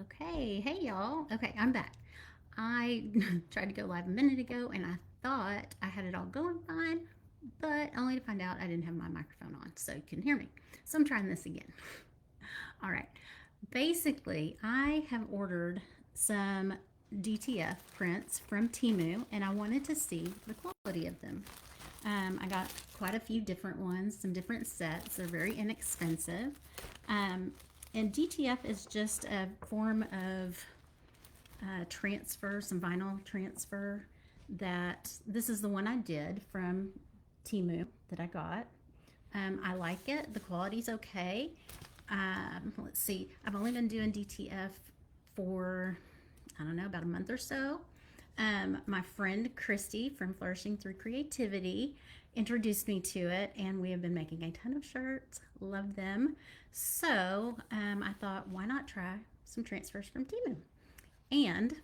Okay, hey y'all. Okay, I'm back. I tried to go live a minute ago and I thought I had it all going fine, but only to find out I didn't have my microphone on, so you couldn't hear me. So I'm trying this again. All right. Basically, I have ordered some DTF prints from Temu and I wanted to see the quality of them. I got quite a few different ones, some different sets. They're very inexpensive. Um, and DTF is just a form of transfer, some vinyl transfer. That this is the one I did from Temu that I got. I like it. The quality's okay. Let's see. I've only been doing DTF for, I don't know, about a month or so. My friend Christy from Flourishing Through Creativity introduced me to it, and we have been making a ton of shirts. Love them. So I thought, why not try some transfers from Temu? And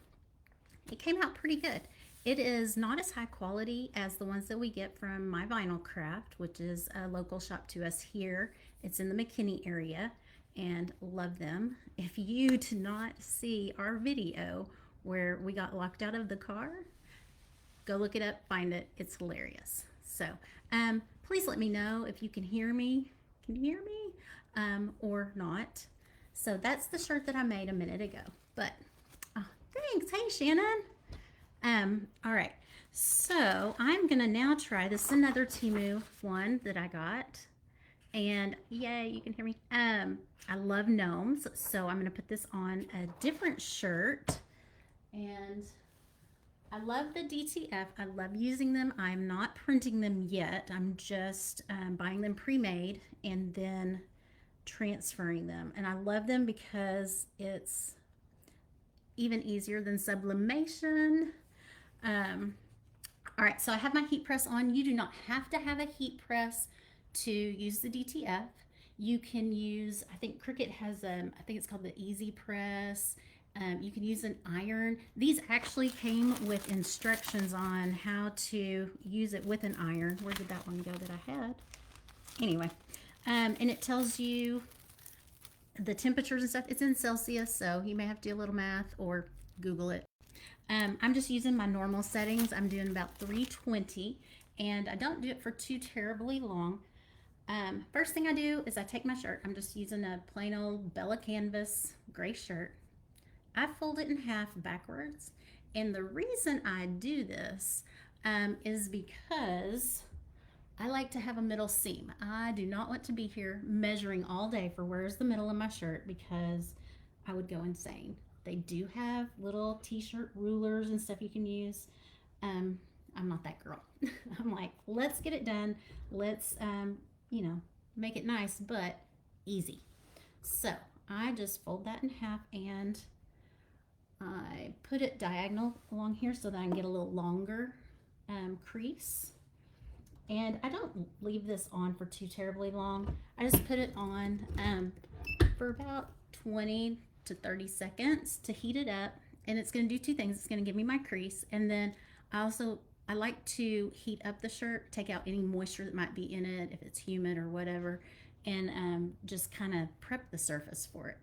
it came out pretty good. It is not as high quality as the ones that we get from My Vinyl Craft, which is a local shop to us here. It's in the McKinney area, and love them. If you did not see our video where we got locked out of the car, go look it up, find it. It's hilarious. So please let me know if you can hear me. Can you hear me or not? So that's the shirt that I made a minute ago. But thanks. Hey, Shannon. All right. So I'm gonna now try this. Another Temu one that I got, and yay, you can hear me. I love gnomes, so I'm gonna put this on a different shirt, and I love the DTF. I love using them. I'm not printing them yet. I'm just buying them pre-made and then transferring them, and I love them because it's even easier than sublimation. All right, so I have my heat press on. You do not have to have a heat press to use the DTF. You can use, I think Cricut has, I think it's called the Easy Press. You can use an iron. These actually came with instructions on how to use it with an iron. Where did that one go that I had? Anyway, and it tells you the temperatures and stuff. It's in Celsius, so you may have to do a little math or Google it. I'm just using my normal settings. I'm doing about 320, and I don't do it for too terribly long. First thing I do is I take my shirt. I'm just using a plain old Bella Canvas gray shirt. I fold it in half backwards, and the reason I do this is because I like to have a middle seam. I do not want to be here measuring all day for where's the middle of my shirt, because I would go insane. They do have little t-shirt rulers and stuff you can use. I'm not that girl. I'm like, let's get it done. Let's, you know, make it nice, but easy. So I just fold that in half, and I put it diagonal along here so that I can get a little longer crease. And I don't leave this on for too terribly long. I just put it on for about 20 to 30 seconds to heat it up, and it's going to do two things. It's going to give me my crease, and then I like to heat up the shirt, take out any moisture that might be in it if it's humid or whatever, and just kind of prep the surface for it.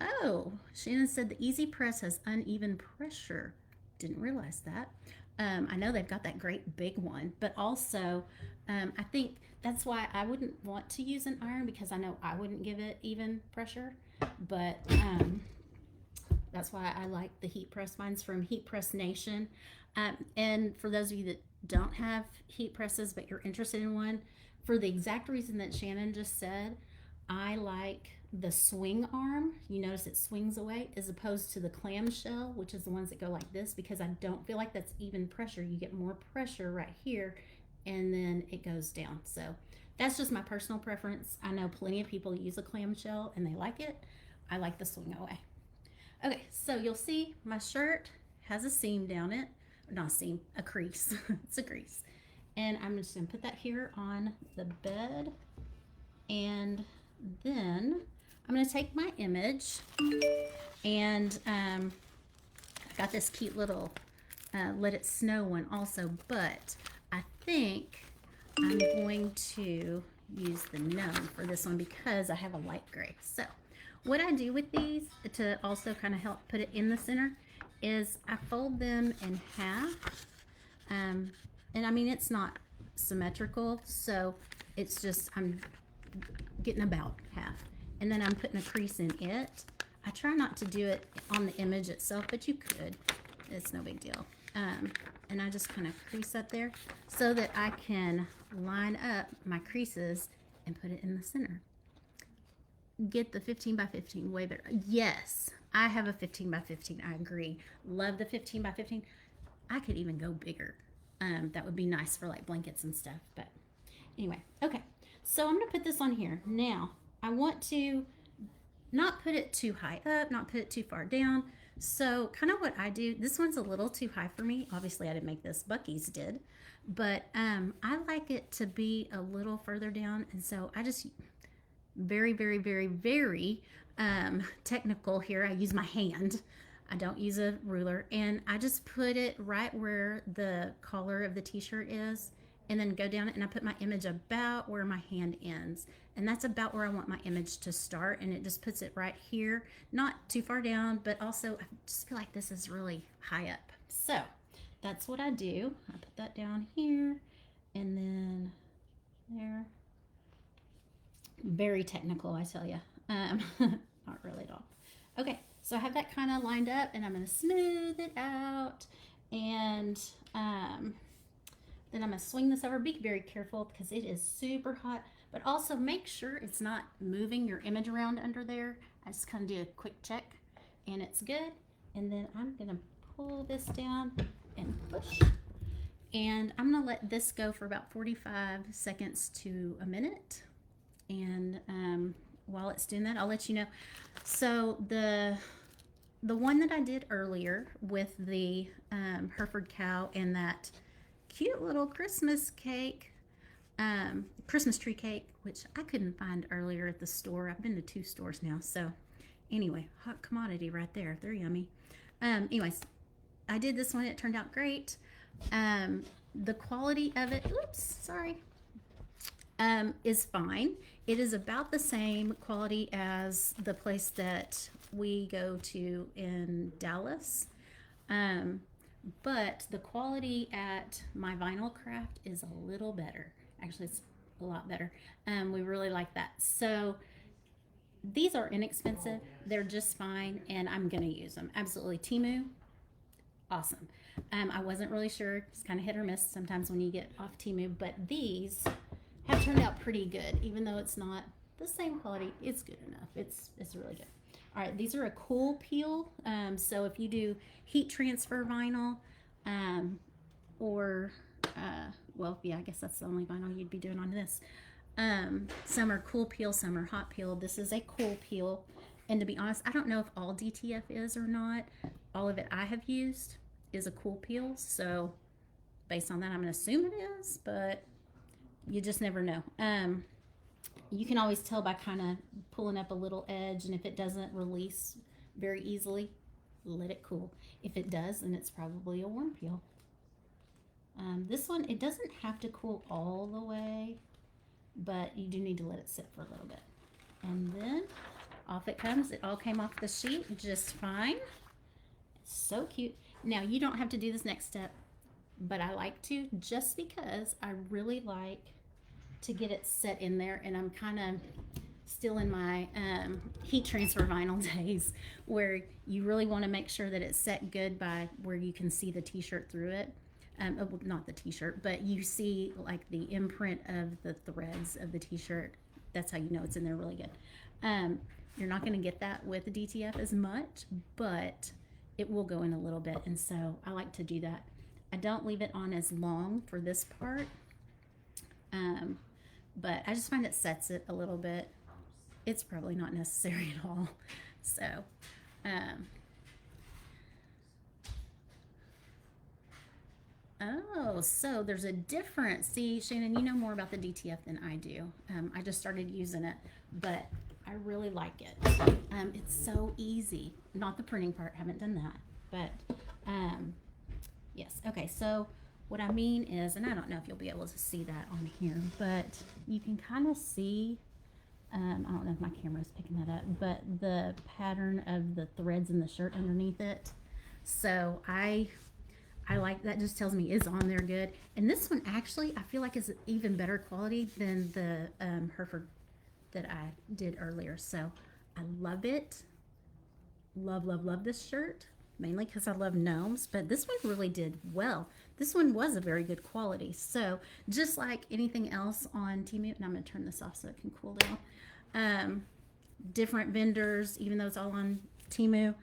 Oh, Shannon said the Easy Press has uneven pressure. Didn't realize that. I know they've got that great big one, but also I think that's why I wouldn't want to use an iron, because I know I wouldn't give it even pressure. But that's why I like the heat press. Mine's from Heat Press Nation. And for those of you that don't have heat presses but you're interested in one, for the exact reason that Shannon just said, I like the swing arm. You notice it swings away, as opposed to the clamshell, which is the ones that go like this, because I don't feel like that's even pressure. You get more pressure right here, and then it goes down. So that's just my personal preference. I know plenty of people use a clamshell and they like it. I like the swing away. Okay, so you'll see my shirt has a seam down it. Not a seam, a crease. It's a crease. And I'm just gonna put that here on the bed, and then I'm going to take my image, and I got this cute little Let It Snow one also, but I think I'm going to use the gnome for this one because I have a light gray. So What I do with these to also kind of help put it in the center is I fold them in half. And I mean, it's not symmetrical, so it's just, I'm getting about half. And then I'm putting a crease in it. I try not to do it on the image itself, but you could. It's no big deal. And I just kind of crease up there so that I can line up my creases and put it in the center. Get the 15 by 15 way better. Yes, I have a 15 by 15. I agree. Love the 15 by 15. I could even go bigger. That would be nice for like blankets and stuff. But anyway, okay. So I'm gonna put this on here. Now, I want to not put it too high up, not put it too far down. So kind of what I do, this one's a little too high for me. Obviously I didn't make this, Bucky's did. But I like it to be a little further down. And so I just, very, very, very, very technical here. I use my hand. I don't use a ruler. And I just put it right where the collar of the t-shirt is. And then go down and I put my image about where my hand ends. And that's about where I want my image to start. And it just puts it right here, not too far down, but also I just feel like this is really high up. So that's what I do. I put that down here and then there. Very technical, I tell you. Not really at all. Okay, so I have that kind of lined up and I'm gonna smooth it out. And then I'm gonna swing this over. Be very careful because it is super hot, but also make sure it's not moving your image around under there. I just kind of do a quick check and it's good. And then I'm gonna pull this down and push. And I'm gonna let this go for about 45 seconds to a minute. And while it's doing that, I'll let you know. So the one that I did earlier with the Hereford cow and that cute little Christmas cake, Christmas tree cake, which I couldn't find earlier at the store. I've been to 2 stores now. So anyway, hot commodity right there. They're yummy. Anyways, I did this one. It turned out great. The quality of it, oops, sorry, is fine. It is about the same quality as the place that we go to in Dallas. But the quality at my vinyl craft is a little better. Actually, it's a lot better. We really like that. So these are inexpensive. They're just fine, and I'm going to use them. Absolutely. Temu, awesome. I wasn't really sure. It's kind of hit or miss sometimes when you get off Temu, but these have turned out pretty good. Even though it's not the same quality, it's good enough. It's really good. All right, these are a cool peel. So if you do heat transfer vinyl, or, well, yeah, I guess that's the only vinyl you'd be doing on this. Some are cool peel, some are hot peel. This is a cool peel. And to be honest, I don't know if all DTF is or not. All of it I have used is a cool peel. So based on that, I'm gonna assume it is, but you just never know. You can always tell by kind of pulling up a little edge, and if it doesn't release very easily, let it cool. If it does, then it's probably a warm peel. This one, it doesn't have to cool all the way, but you do need to let it sit for a little bit. And then off it comes. It all came off the sheet just fine. It's so cute. Now, you don't have to do this next step, but I like to, just because I really like to get it set in there, and I'm kind of still in my heat transfer vinyl days where you really want to make sure that it's set good by where you can see the t-shirt through it. Not the t-shirt, but you see like the imprint of the threads of the t-shirt. That's how you know it's in there really good. You're not going to get that with the DTF as much, but it will go in a little bit, and so I like to do that. I don't leave it on as long for this part, but I just find it sets it a little bit. It's probably not necessary at all. So, oh, so there's a difference. See, Shannon, you know more about the DTF than I do. I just started using it, but I really like it. It's so easy. Not the printing part, haven't done that, but yes. Okay, so what I mean is, and I don't know if you'll be able to see that on here, but you can kind of see I don't know if my camera's picking that up, but the pattern of the threads in the shirt underneath it. So I like that. Just tells me is on there good. And this one actually I feel like is even better quality than the Hereford that I did earlier. So I love it. Love, love, love this shirt. Mainly because I love gnomes, but this one really did well. This one was a very good quality. So just like anything else on Temu, and I'm going to turn this off so it can cool down. Different vendors, even though it's all on Temu,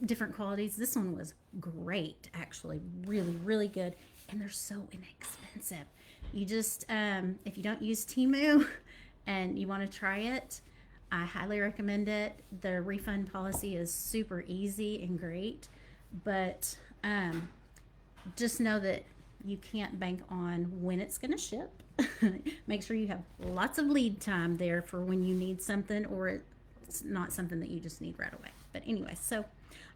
different qualities. This one was great, actually, really, really good, and they're so inexpensive. You just, if you don't use Temu and you want to try it, I highly recommend it. The refund policy is super easy and great, but just know that you can't bank on when it's going to ship. Make sure you have lots of lead time there for when you need something, or it's not something that you just need right away. But anyway, so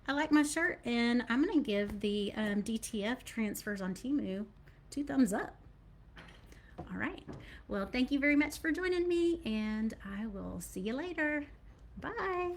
I like my shirt, and I'm going to give the DTF transfers on Temu 2 thumbs up. All right. Well, thank you very much for joining me, and I will see you later. Bye.